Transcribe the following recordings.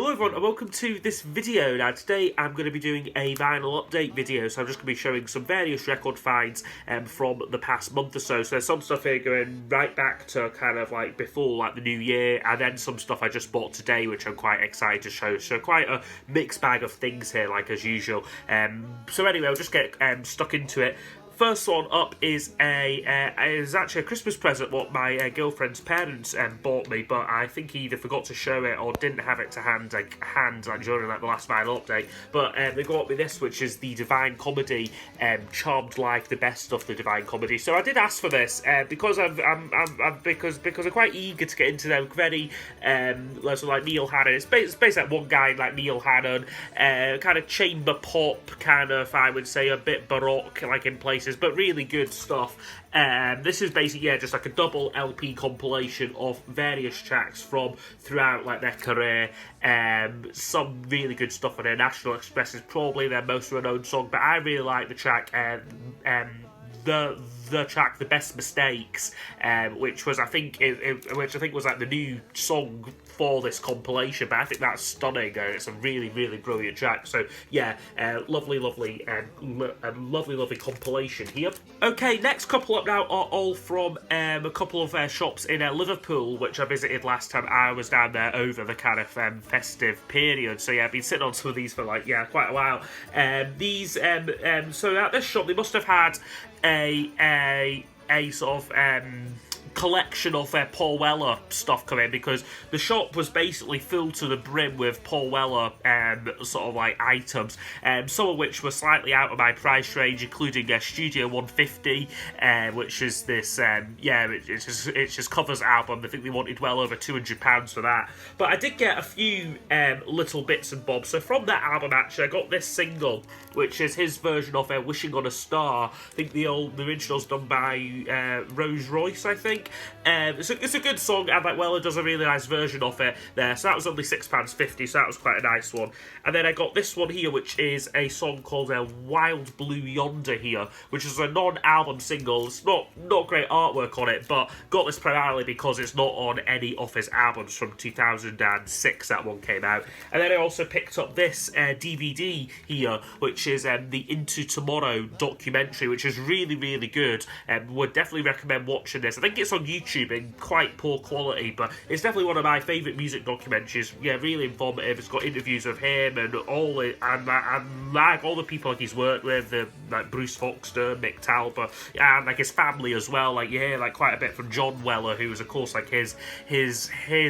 Hello everyone and welcome to this video. Now today I'm going to be doing a vinyl update video, so I'm just going to be showing some various record finds from the past month or so. So there's some stuff here going right back to kind of like before like the new year, and then some stuff I just bought today which I'm quite excited to show. So quite a mixed bag of things here like as usual. So anyway, I'll just get stuck into it. First one up is actually a Christmas present what my girlfriend's parents bought me, but I think he either forgot to show it or didn't have it to hand during the last vinyl update. But they got me this, which is the Divine Comedy Charmed Life, the best of the Divine Comedy. So I did ask for this because I'm quite eager to get into them. Very like Neil Hannon. It's basically like one guy like Neil Hannon, kind of chamber pop, kind of, I would say a bit baroque like in places, but really good stuff. This is basically just like a double LP compilation of various tracks from throughout like their career. Some really good stuff on there. National Express is probably their most renowned song, but I really like the track the track "The Best Mistakes," which I think was like the new song for this compilation. But I think that's stunning. It's a really brilliant track. So yeah, lovely compilation here. Okay, next couple up now are all from a couple of shops in Liverpool, which I visited last time I was down there over the kind of festive period. So yeah, I've been sitting on some of these for like quite a while. So at this shop they must have had a sort of collection of Paul Weller stuff come in, because the shop was basically filled to the brim with Paul Weller sort of like items, some of which were slightly out of my price range, including Studio 150, which is this it just covers album. I think they wanted well over £200 for that, but I did get a few little bits and bobs. So from that album actually I got this single, which is his version of Wishing on a Star. I think the original's done by Rose Royce, I think. It's a good song, and like Weller does a really nice version of it there. So that was only £6.50, so that was quite a nice one. And then I got this one here, which is a song called Wild Blue Yonder here, which is a non-album single. It's not great artwork on it, but got this primarily because it's not on any of his albums from 2006 that one came out. And then I also picked up this DVD here, which is the Into Tomorrow documentary, which is really good. Would definitely recommend watching this. I think it's on YouTube in quite poor quality, but it's definitely one of my favourite music documentaries. Yeah, really informative. It's got interviews of him and all the people like he's worked with, like Bruce Foxton, Mick Talbot, and like his family as well. Like you hear like quite a bit from John Weller, who was of course like his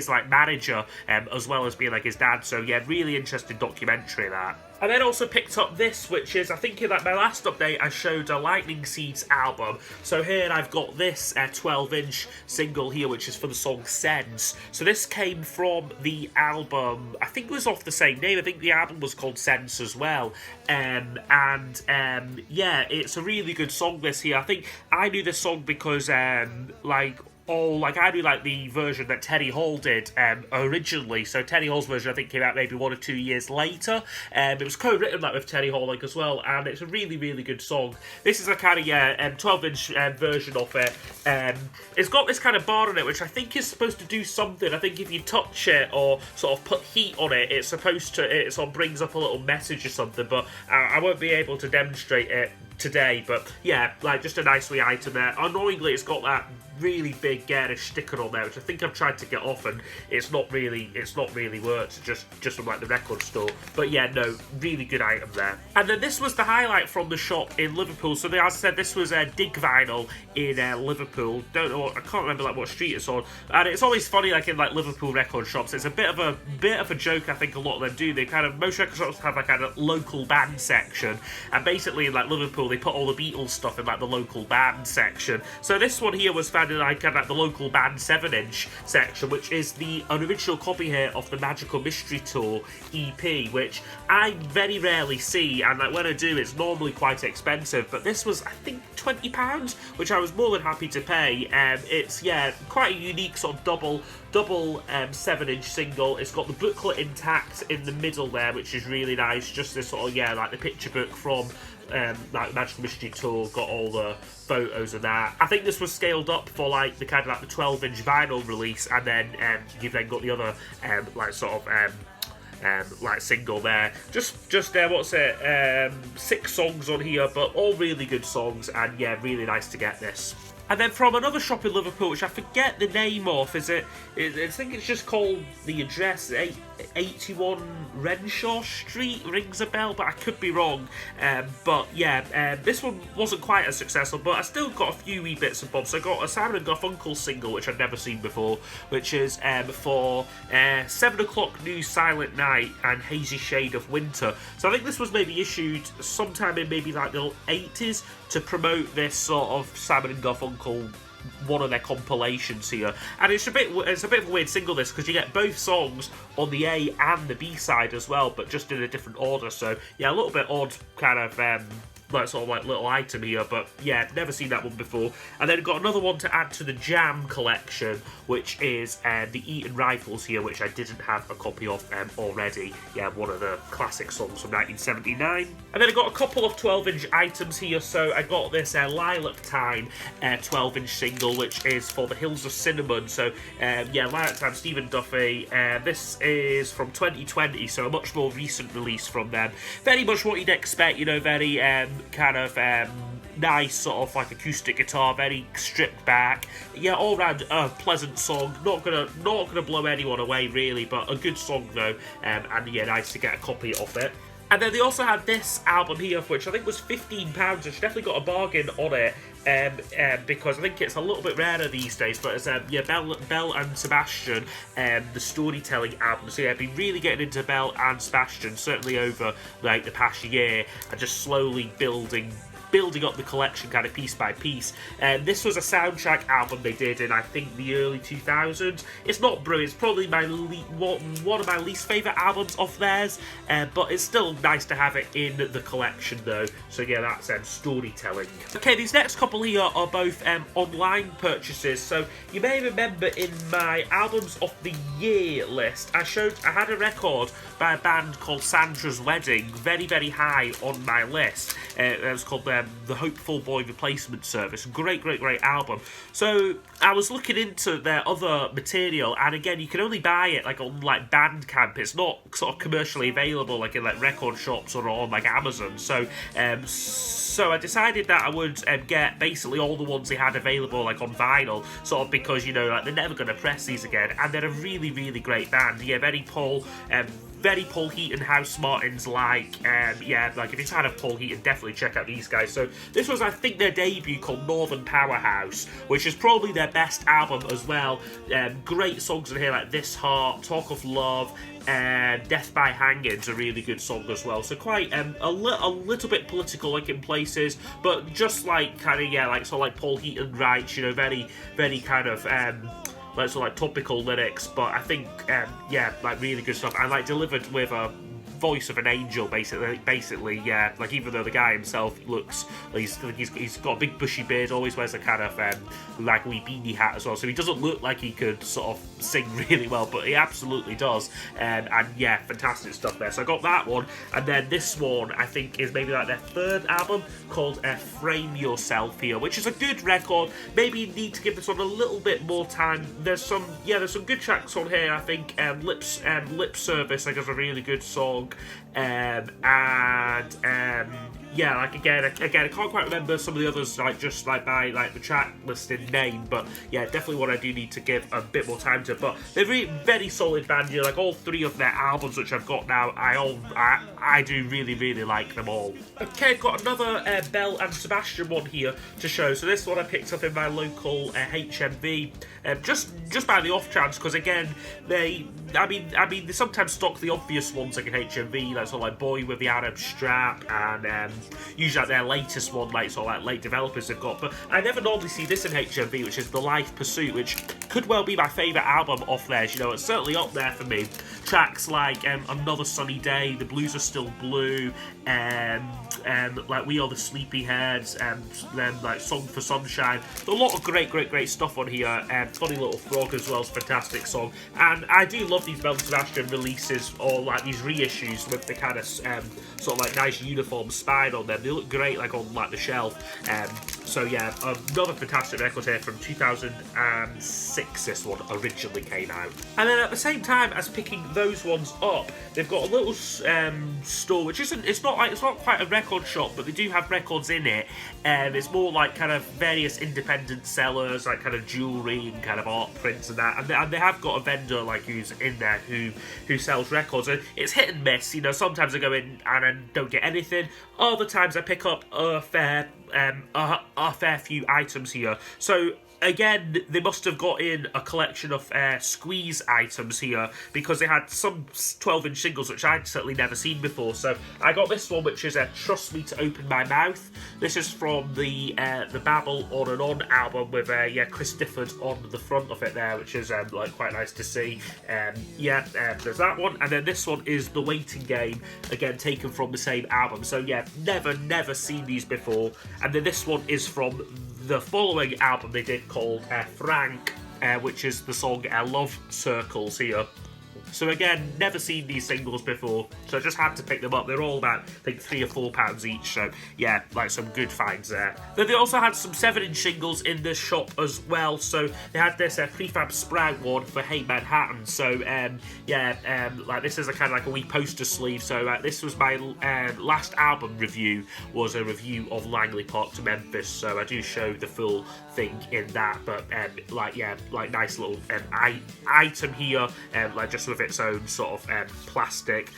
like manager, as well as being like his dad. So yeah, really interesting documentary that. I then also picked up this, which is, I think in like my last update I showed a Lightning Seeds album. So here I've got this 12-inch single here, which is for the song Sense. So this came from the album, I think it was off the same name. I think the album was called Sense as well. Yeah, it's a really good song this here. I think I knew this song because I do like the version that Teddy Hall did originally. So Teddy Hall's version I think came out maybe 1 or 2 years later. It was co-written with Teddy Hall as well, and it's a really good song. This is a kind of 12-inch version of it. It's got this kind of bar on it, which I think is supposed to do something. I think if you touch it or sort of put heat on it, it sort of brings up a little message or something. But I won't be able to demonstrate it today. But yeah, like just a nice wee item there. Annoyingly, it's got that really big garish sticker on there, which I think I've tried to get off, and it's not really worked, just from like the record store. But yeah, no, really good item there. And then this was the highlight from the shop in Liverpool. So as I said, this was Dig Vinyl in Liverpool. Don't know, I can't remember like what street it's on. And it's always funny like in like Liverpool record shops. It's a bit of a joke. I think a lot of them do. They kind of, most record shops have like a local band section, and basically in like Liverpool they put all the Beatles stuff in like the local band section. So this one here was found in like the local band 7-inch section, which is the original copy here of the Magical Mystery Tour EP, which I very rarely see, and like when I do it's normally quite expensive, but this was I think £20, which I was more than happy to pay. It's quite a unique sort of double 7-inch single. It's got the booklet intact in the middle there, which is really nice. Just this sort of like the picture book from like Magical Mystery Tour, got all the photos of that. I think this was scaled up for like the kind of like the 12-inch vinyl release, and then you've then got the other like sort of like single there. Just what's it? 6 songs on here, but all really good songs, and yeah, really nice to get this. And then from another shop in Liverpool, which I forget the name of, I think it's just called, the address, 81 Renshaw Street, rings a bell, but I could be wrong. But yeah, this one wasn't quite as successful, but I still got a few wee bits and bobs. So I got a Simon & Garfunkel single, which I'd never seen before, which is for 7 o'clock News Silent Night and Hazy Shade of Winter. So I think this was maybe issued sometime in maybe like the 80s to promote this sort of Simon & Garfunkel, one of their compilations here, and it's a bit of a weird single, this, because you get both songs on the A and the B side as well, but just in a different order. So yeah, a little bit odd kind of like sort of like little item here, but yeah, never seen that one before. And then got another one to add to the Jam collection, which is the Eton Rifles here, which I didn't have a copy of already. Yeah, one of the classic songs from 1979. And then I got a couple of 12-inch items here. So I got this Lilac Time 12-inch single, which is for the Hills of Cinnamon. So yeah, Lilac Time, Stephen Duffy. This is from 2020, so a much more recent release from them. Very much what you'd expect, you know, very kind of nice sort of like acoustic guitar, very stripped back. Yeah, all round a pleasant song. Not gonna blow anyone away really, but a good song though. And yeah, nice to get a copy of it. And then they also had this album here, which I think was £15, which definitely got a bargain on it. Because I think it's a little bit rarer these days, but it's yeah, Belle and Sebastian, the storytelling album. So yeah, I've been really getting into Belle and Sebastian, certainly over like the past year, and just slowly building up the collection kind of piece by piece. This was a soundtrack album they did in, I think, the early 2000s. It's not brilliant, it's probably my one of my least favourite albums of theirs, but it's still nice to have it in the collection though. So yeah, that's storytelling. Okay, these next couple here are both online purchases. So you may remember in my albums of the year list, I had a record by a band called Sandras Wedding, very, very high on my list. It was called The Hopeful Boy Replacement Service. Great album. So I was looking into their other material, and again, you can only buy it like on like Bandcamp. It's not sort of commercially available like in like record shops or on like Amazon. So I decided that I would get basically all the ones they had available like on vinyl, sort of because, you know, like they're never going to press these again, and they're a really, really great band. Yeah, very Paul Heaton, House Martins like. Yeah, like if you're a fan of Paul Heaton, definitely check out these guys. So this was, I think, their debut called Northern Powerhouse, which is probably their best album as well. Great songs in here like This Heart, Talk of Love, Death by Hanging's a really good song as well. So quite a little bit political like in places, but just like kind of, yeah, like sort of like Paul Heaton writes, you know, very, very kind of like sort of like topical lyrics, but I think yeah, like really good stuff, and like delivered with a voice of an angel, basically, yeah. Like even though the guy himself looks, he's got a big bushy beard, always wears a kind of like wee beanie hat as well, so he doesn't look like he could sort of sing really well, but he absolutely does. And yeah, fantastic stuff there. So I got that one, and then this one I think is maybe like their third album called Frame Yourself here, which is a good record. Maybe you need to give this one a little bit more time. There's some good tracks on here. I think Lip Service I think is a really good song. Yeah, like again, I can't quite remember some of the others, like just like by like the track listing name, but yeah, definitely one I do need to give a bit more time to. But they're really very solid band here. Like all three of their albums, which I've got now, I do really, really like them all. Okay, I've got another Belle and Sebastian one here to show. So this one I picked up in my local HMV, just by the off chance, because again, they sometimes stock the obvious ones like in HMV, like sort of like Boy with the Arab Strap, and usually like their latest one, like sort of like late developers they've got. But I never normally see this in HMV, which is The Life Pursuit, which could well be my favourite album off theirs. You know, it's certainly up there for me. Tracks like Another Sunny Day, The Blues Are Still Blue, like We Are the Sleepyheads, and then like Song for Sunshine. A lot of great stuff on here. Funny Little Frog as well is a fantastic song, and I do love these Belle and Sebastian releases, or like these reissues with the kind of sort of like nice uniform spine on them. They look great like on like the shelf. So yeah, another fantastic record here from 2006. This one originally came out, and then at the same time as picking those ones up, they've got a little store which isn't. It's not quite a record shop, but they do have records in it. It's more like kind of various independent sellers, like kind of jewellery and kind of art prints and that. And they have got a vendor like who's in there who sells records. And it's hit and miss. You know, sometimes I go in and I don't get anything. Other times I pick up a fair few items here. So again, they must have got in a collection of squeeze items here, because they had some 12-inch singles which I'd certainly never seen before. So I got this one, which is Trust Me to Open My Mouth. This is from the Babble On and On album with Chris Difford on the front of it there, which is like quite nice to see. There's that one, and then this one is The Waiting Game, again taken from the same album. So yeah, never seen these before. And then this one is from the following album they did called Frank, which is the song Love Circles here. So again, never seen these singles before, so I just had to pick them up. They're all about, I think, £3 or £4 each, so yeah, like some good finds there. Then they also had some 7-inch singles in this shop as well, so they had this Prefab Sprout one for Hey Manhattan, so like this is a kind of like a wee poster sleeve. So this was my last album review, was a review of Langley Park to Memphis, so I do show the full thing in that, but like nice little item here, like just with its own sort of plastic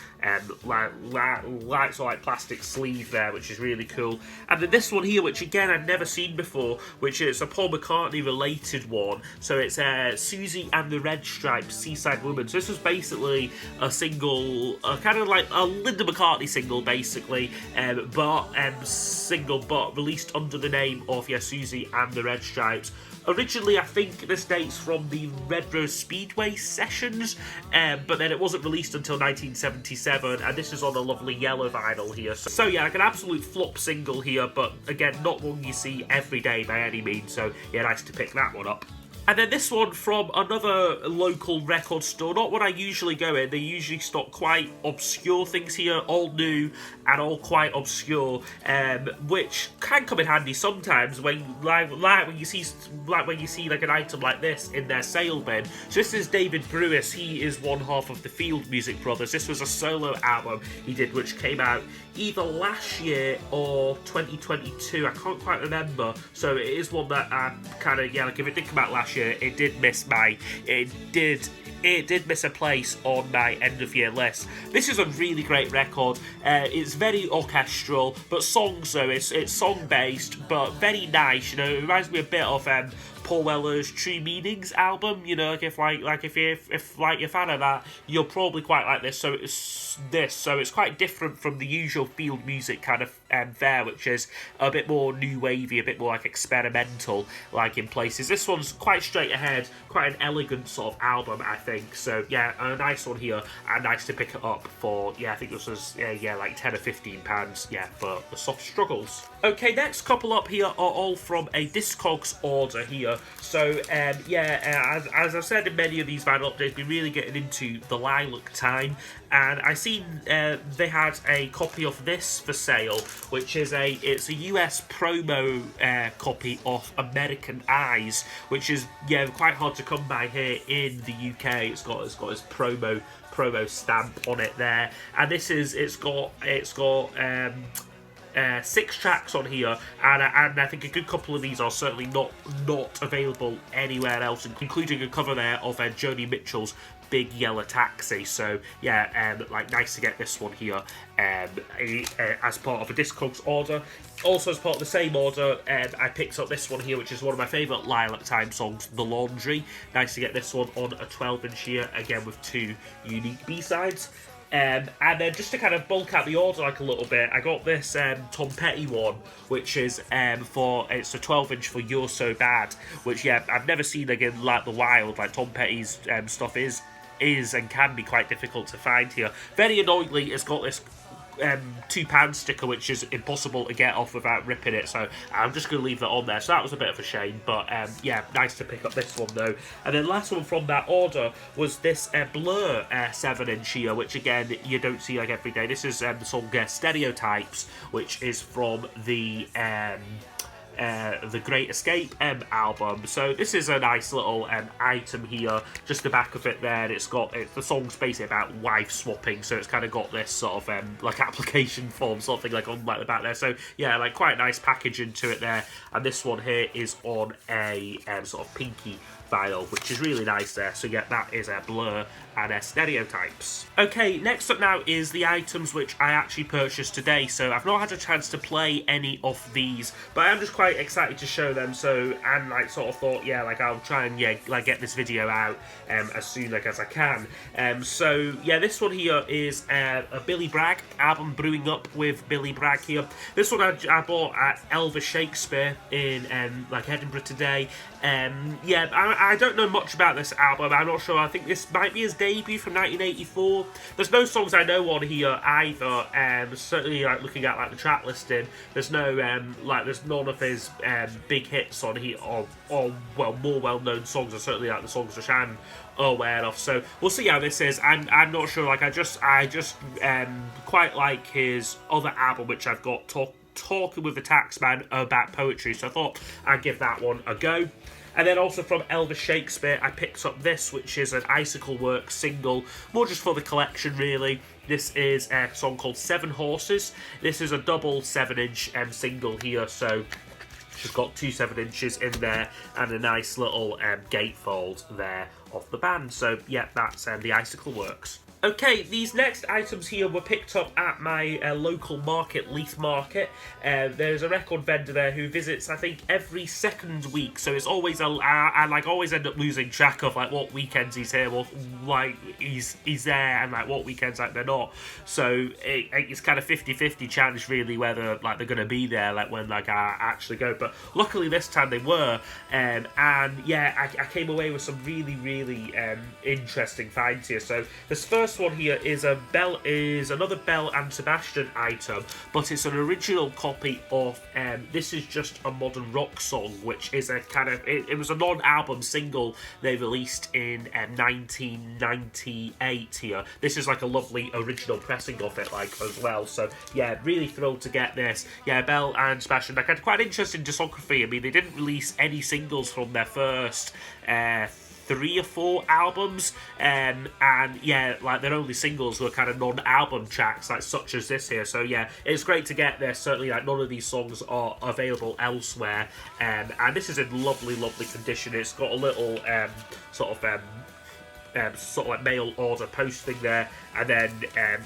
like plastic sleeve there, which is really cool. And then this one here, which again I've never seen before, which is a Paul McCartney related one. So it's Susie and the Red Stripes, Seaside Woman. So this was basically a single, kind of like a Linda McCartney single basically, but released under the name of Susie and the Red Stripes. Originally, I think this dates from the Red Rose Speedway sessions, but then it wasn't released until 1977, and this is on a lovely yellow vinyl here. So yeah, like an absolute flop single here, but again, not one you see every day by any means, so yeah, nice to pick that one up. And then this one from another local record store, not one I usually go in. They usually stock quite obscure things here, all new and all quite obscure, which can come in handy sometimes when you see like an item like this in their sale bin. So this is David Brewis. He is one half of the Field Music Brothers. This was a solo album he did, which came out either last year or 2022. I can't quite remember. So it is one that I kind of like if I think about last year, it did miss a place on my end of year list. This is a really great record. It's very orchestral, but songs though, it's song based, but very nice. You know, it reminds me a bit of Paul Weller's True Meanings album. You know, like if you're a fan of that, you'll probably quite like this. So it's quite different from the usual Field Music kind of fare, which is a bit more new wavy, a bit more like experimental, like in places. This one's quite straight ahead, quite an elegant sort of album, I think. So yeah, a nice one here, and nice to pick it up for, I think this was like £10 or £15, for the Soft Struggles. Okay, next couple up here are all from a Discogs order here. So as I've said in many of these vinyl updates, we're really getting into the lilac time, and I seen they had a copy of this for sale, which is it's a US promo copy of American Eyes, which is quite hard to come by here in the UK. It's got its promo stamp on it there, and it's got 6 tracks on here, and I think a good couple of these are certainly not available anywhere else, including a cover there of Joni Mitchell's Big Yellow Taxi. So nice to get this one here as part of a Discogs order. Also as part of the same order, I picked up this one here, which is one of my favourite Lilac Time songs, The Laundry. Nice to get this one on a 12-inch here, again with 2 unique B-sides. And then just to kind of bulk out the order like a little bit, I got this Tom Petty one, which is it's a 12-inch for You're So Bad, which I've never seen again like the wild. Like Tom Petty's stuff is and can be quite difficult to find here. Very annoyingly, it's got this £2 sticker, which is impossible to get off without ripping it, so I'm just going to leave that on there. So that was a bit of a shame, but nice to pick up this one though. And then last one from that order was this Blur 7-inch here, which again you don't see like every day. This is the song Stereotypes, which is from the the Great Escape album. So this is a nice little item here, just the back of it there. The song's basically about wife swapping, so it's kind of got this sort of like application form sort of thing like on like the back there. So yeah, like quite nice packaging to it there. And this one here is on a sort of pinky vinyl, which is really nice there. So yeah, that is a Blur and Stereotypes. Okay, next up now is the items which I actually purchased today. So I've not had a chance to play any of these, but I'm just quite excited to show them. So, and like sort of thought, yeah, like I'll try and like get this video out as soon as I can. So yeah, this one here is a Billy Bragg album, Brewing Up with Billy Bragg here. This one I bought at Elvis Shakespeare in like Edinburgh today. Yeah, I don't know much about this album. I'm not sure. I think this might be his debut from 1984. There's no songs I know on here either. Certainly, like looking at like the track listing, there's no there's none of his big hits on here, or well, more well-known songs, or certainly like the songs which I'm aware of. So we'll see how this is. I'm not sure. Like I just quite like his other album, which I've got Talking with the Taxman about poetry. So I thought I'd give that one a go. And then also from Elvis Shakespeare, I picked up this, which is an Icicle Works single, more just for the collection, really. This is a song called 7 Horses. This is a double 7-inch single here, so she's got 2 7-inches in there, and a nice little gatefold there of the band. So yeah, that's the Icicle Works. Okay, these next items here were picked up at my local market, Leith Market. There's a record vendor there who visits, I think, every second week. So it's always I like always end up losing track of like what weekends he's here, or like he's there, and like what weekends like they're not. So it's kind of 50-50 chance really whether like they're gonna be there like when like I actually go. But luckily this time they were, and yeah, I came away with some really interesting finds here. So this first one here is another Belle and Sebastian item, but it's an original copy of This Is Just a Modern Rock Song, which is a kind of it was a non-album single they released in 1998 here. This is like a lovely original pressing of it like as well. So yeah, really thrilled to get this. Yeah, Belle and Sebastian, like, had quite an interesting discography. I mean, they didn't release any singles from their first 3 or 4 albums, and yeah, like their only singles were kind of non-album tracks, like such as this here. So yeah, it's great to get this. Certainly, like none of these songs are available elsewhere, and this is in lovely condition. It's got a little sort of like mail order posting there, and then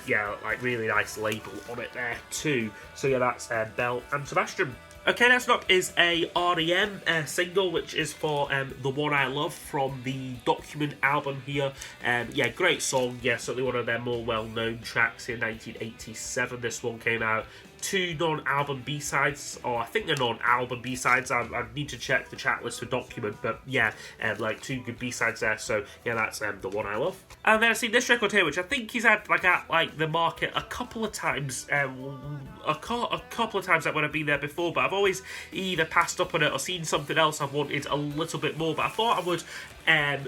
yeah, like really nice label on it there too. So yeah, that's Belle and Sebastian. Okay, next up is a R.E.M. single, which is for The One I Love from the Document album here. Yeah, great song. Yeah, certainly one of their more well-known tracks in 1987. This one came out. 2 non-album B-sides, or I think they're non-album B-sides. I need to check the track list for Document, but yeah, like 2 good B-sides there. So yeah, that's The One I Love. And then I see this record here, which I think he's had like at like the market a couple of times, a couple of times that when I've been there before, but I've always either passed up on it or seen something else I've wanted a little bit more. But I thought I would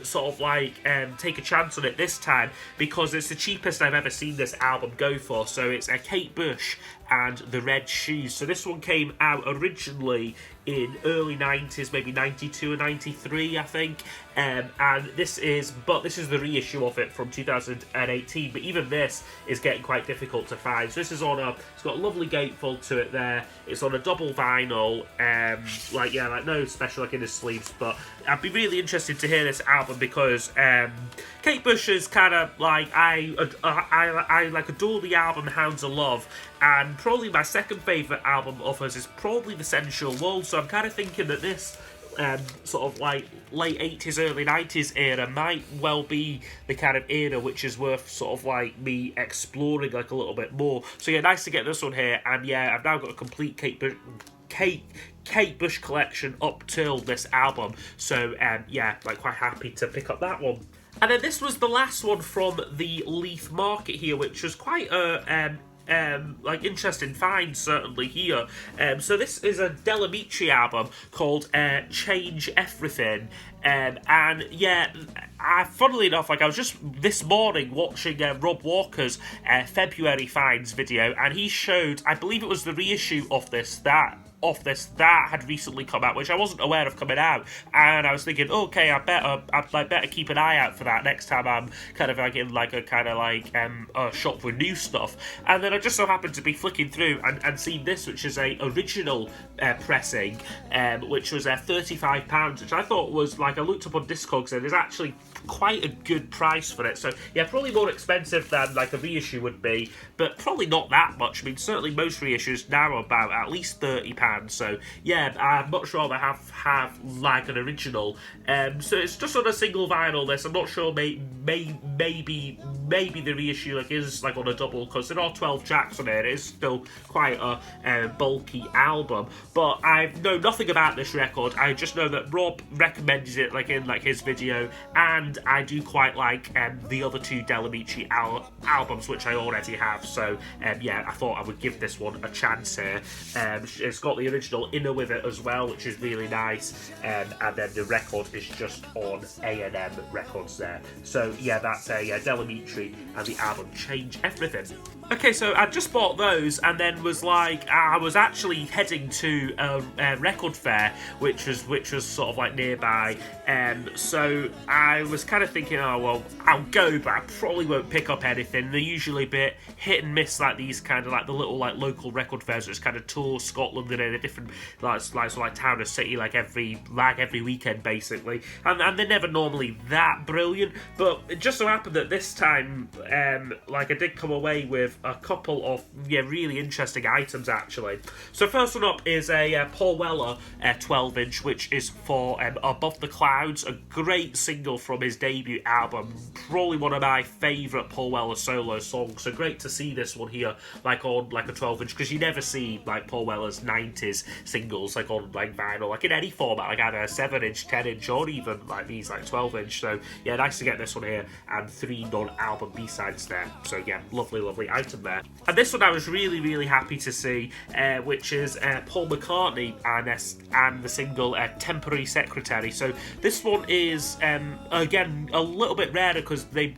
sort of like take a chance on it this time, because it's the cheapest I've ever seen this album go for. So it's a Kate Bush and the Red Shoes. So this one came out originally in early 90s, maybe 92 or 93, I think. And this is the reissue of it from 2018. But even this is getting quite difficult to find. So this is on it's got a lovely gatefold to it there. It's on a double vinyl. Like yeah, like no special like in the sleeves. But I'd be really interested to hear this album, because Kate Bush is kind of like I like adore the album Hounds of Love, and probably my second favourite album of hers is probably The Sensual World. So I'm kind of thinking that this sort of like late 80s, early 90s era might well be the kind of era which is worth sort of like me exploring like a little bit more. So yeah, nice to get this one here, and yeah, I've now got a complete Kate Bush collection up till this album. So yeah, like quite happy to pick up that one. And then this was the last one from the Leith Market here, which was quite a like interesting find certainly here. So this is a Delamitri album called Change Everything, and yeah, funnily enough, like I was just this morning watching Rob Walker's February finds video, and he showed, I believe it was the reissue of this that off this that had recently come out, which I wasn't aware of coming out, and I was thinking, okay, I'd better keep an eye out for that next time I'm kind of like in like a kind of like a shop with new stuff. And then I just so happened to be flicking through and seen this, which is a original pressing, which was £35, which I thought was like, I looked up on Discogs and is actually quite a good price for it. So yeah, probably more expensive than like a reissue would be, but probably not that much. I mean, certainly most reissues now are about at least £30. So yeah, I'd much rather have like an original. So it's just on a single vinyl. This, I'm not sure. Maybe the reissue like is like on a double, because there are 12 tracks on it. It is still quite a bulky album. But I know nothing about this record. I just know that Rob recommended it like in like his video, and I do quite like the other two Delamici albums, which I already have. So yeah, I thought I would give this one a chance here. It's got the original Inner with it as well, which is really nice, and then the record is just on A&M Records there. So yeah, that's Delamici and the album Change Everything. Okay, so I just bought those, and then was like, I was actually heading to a record fair, which was sort of like nearby. So I was kind of thinking, oh well, I'll go, but I probably won't pick up anything. They're usually a bit hit and miss, like these kind of like the little like local record fairs, which kind of tour Scotland and in a different like town or city like every weekend basically, and they're never normally that brilliant. But it just so happened that this time, like I did come away with a couple of really interesting items actually. So first one up is a Paul Weller 12-inch, which is for Above the Clouds, a great single from his debut album, probably one of my favourite Paul Weller solo songs. So great to see this one here like on like a 12-inch, because you never see like Paul Weller's 90s singles like on like vinyl, like in any format, like either a 7-inch, 10-inch, or even like these like 12-inch. So yeah, nice to get this one here, and 3 non-album B-sides there. So yeah, lovely item there. And this one I was really happy to see, which is Paul McCartney and the single Temporary Secretary. So this one is again a little bit rarer, because they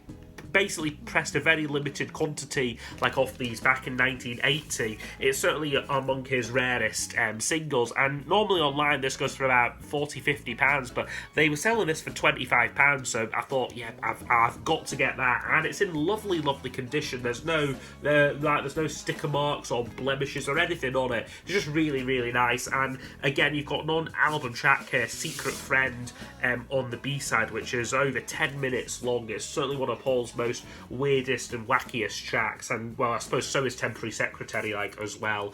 basically pressed a very limited quantity like off these back in 1980. It's certainly among his rarest singles, and normally online this goes for about £40-50, but they were selling this for £25. So I thought, yeah, I've got to get that, and it's in lovely condition. There's no sticker marks or blemishes or anything on it. It's just really nice. And again, you've got non-album track here, Secret Friend, on the B-side, which is over 10 minutes long. It's certainly one of Paul's most weirdest and wackiest tracks, and well, I suppose so is Temporary Secretary like as well.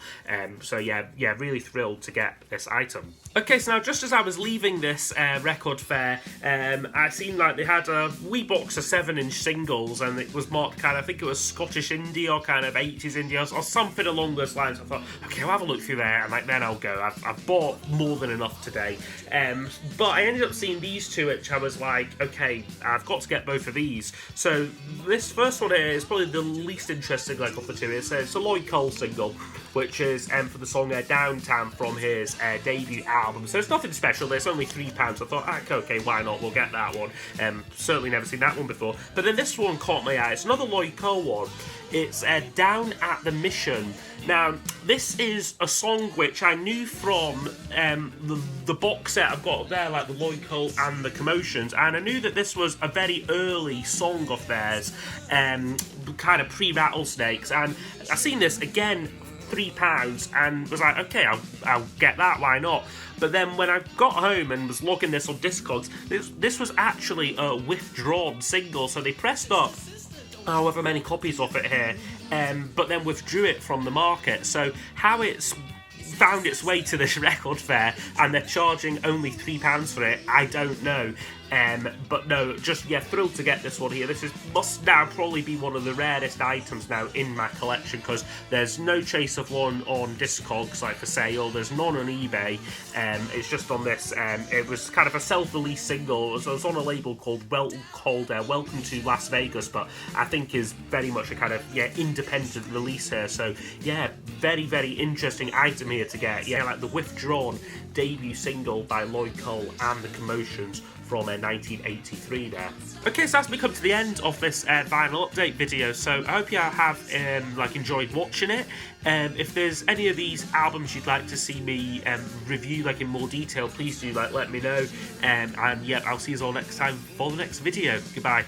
So yeah, really thrilled to get this item. Okay, so now just as I was leaving this record fair, I seen like they had a wee box of 7-inch singles, and it was marked kind of, I think it was Scottish indie or kind of 80s indie or something along those lines. I thought, okay, I'll have a look through there, and like then I'll go. I've bought more than enough today. But I ended up seeing these two, which I was like, okay, I've got to get both of these. So this first one here is probably the least interesting like of the two. It's a Lloyd Cole single, which is for the song Downtown from his debut album. So it's nothing special. It's only £3. I thought, okay, why not? We'll get that one. Certainly never seen that one before. But then this one caught my eye. It's another Lloyd Cole one. It's Down at the Mission. Now, this is a song which I knew from the box set I've got up there, like the Lloyd Cole and the Commotions, and I knew that this was a very early song of theirs, kind of pre-Rattlesnakes, and I seen this again, £3, and was like, okay, I'll get that, why not? But then when I got home and was logging this on Discogs, this was actually a withdrawn single, so they pressed up however many copies of it here, but then withdrew it from the market. So how it's found its way to this record fair and they're charging only £3 for it, I don't know. But no, just thrilled to get this one here. This must now probably be one of the rarest items now in my collection, because there's no chase of one on Discogs like for sale. There's none on eBay. It's just on this. It was kind of a self-release single. So it was on a label called Welcome to Las Vegas, but I think is very much a kind of independent release here. So very interesting item here to get. Like the withdrawn debut single by Lloyd Cole and the Commotions from 1983 there. Okay, so that's become to the end of this vinyl update video, so I hope you have enjoyed watching it. If there's any of these albums you'd like to see me review in more detail, please do let me know. And yeah, I'll see you all next time for the next video. Goodbye.